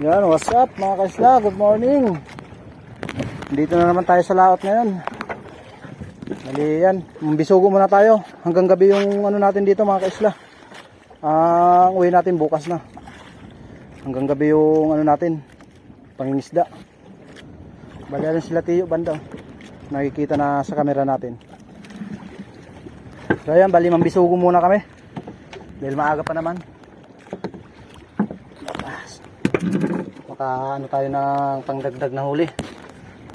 Yan, what's up mga kaisla? Good morning. Dito na naman tayo sa laot ngayon. Bali yan, bisugo muna tayo. Hanggang gabi yung ano natin dito mga kaisla. Ang uwi natin bukas na. Hanggang gabi yung ano natin, pangingisda. Bali yan sila Tiyo banda. Nakikita na sa camera natin. So yan, bali mambisugo muna kami. Dahil maaga pa naman. Maka ano tayo ng pangdagdag na huli.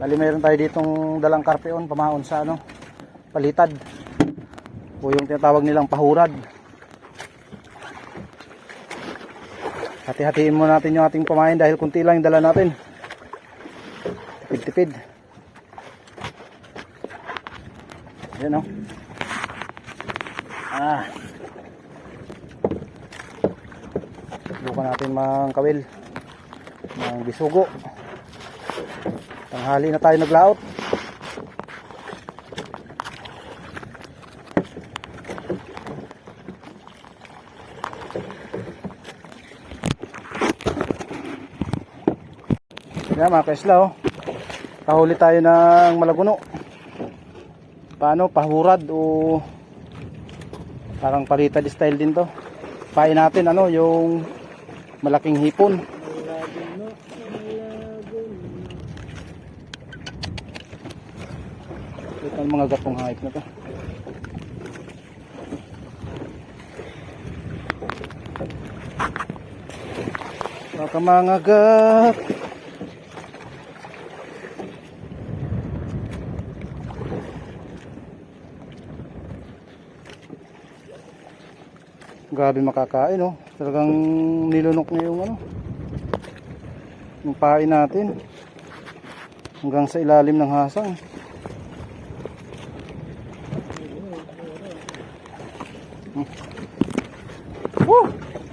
Bali mayroon tayo ditong dalang karpeon, pamahon sa ano, palitad. O yung tinatawag nilang pahurad. Hati-hatiin mo natin yung ating pamain dahil kunti lang yung dala natin. Tipid-tipid. Ayan o. Bukan natin mga kawil ng bisugo. Tanghali na tayo naglaot. Yan mga kaisla oh. Kahuli tayo ng malaguno. Paano? Pahurad o parang palitad style din to. Pain natin ano yung malaking hipon. Ito ang mga gatong hayop na to. Baka mga gat. Grabe makakain oh. Talagang nilunok niya yung ano, yung pain natin hanggang sa ilalim ng hasang.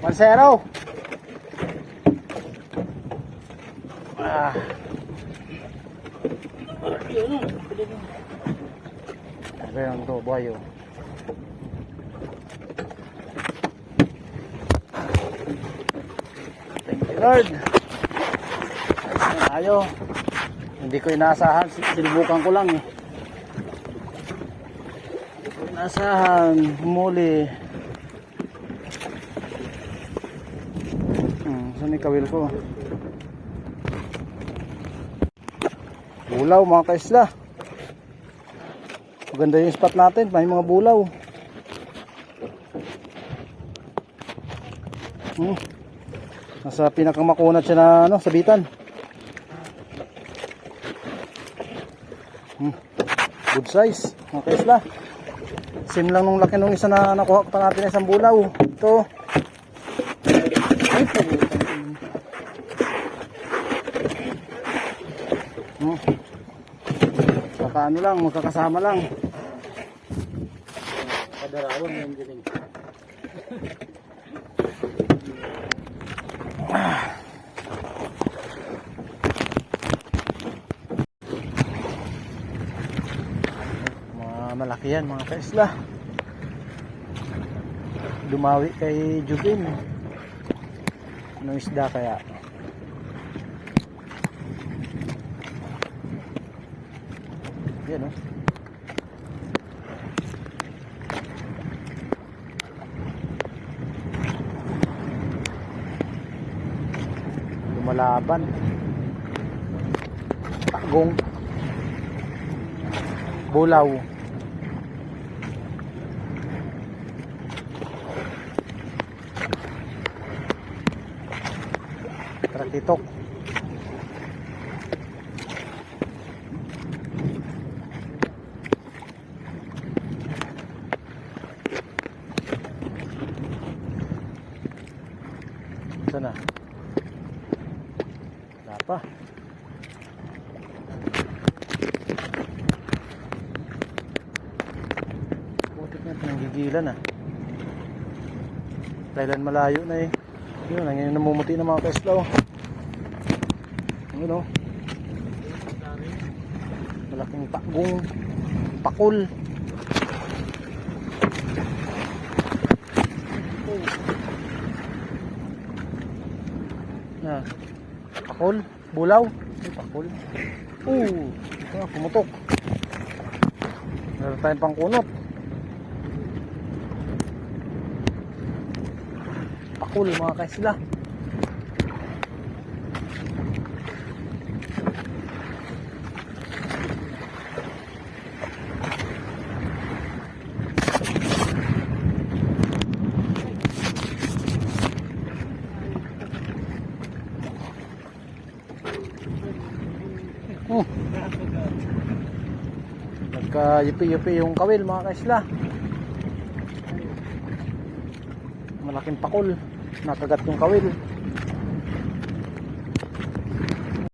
Mansero. Ayan to boyo. Thank you Lord. Ayo. Hindi ko inaasahan, sinubukan ko lang eh. Inaasahan, humuli. Saan yung kawil ko? Bulaw mga kaisla. Maganda yung spot natin, may mga bulaw. Nasa pinakamakunat siya na ano, sabitan. Good size mga kaisla. Same lang nung laki nung isa na nakuha pa natin isang bulaw. Ito. Ay, baka ano lang, magkakasama lang. Padarawan yung giling. Mga malaki yan mga kaisla. Dumawi kay Jubin. Anong isda kaya? Yan oh. Lumalaban. Tagong. Bulaw. Tratitok. Sana. Wala pa. Putik na pinanggigilan ah. Kailan malayo na eh. Yun, nangyayang namumuti ng mga kaisla oh. Yun oh. Malaking pakgong. Pakul. Na. Pakol, bulaw. Ay, pakol. Ito na, pumutok. Meron tayong pang kunot. Pakol mga kaisla. Nagka-yupi-yupi yung kawil mga kaisla. Malaking pakol, nakagat yung kawil.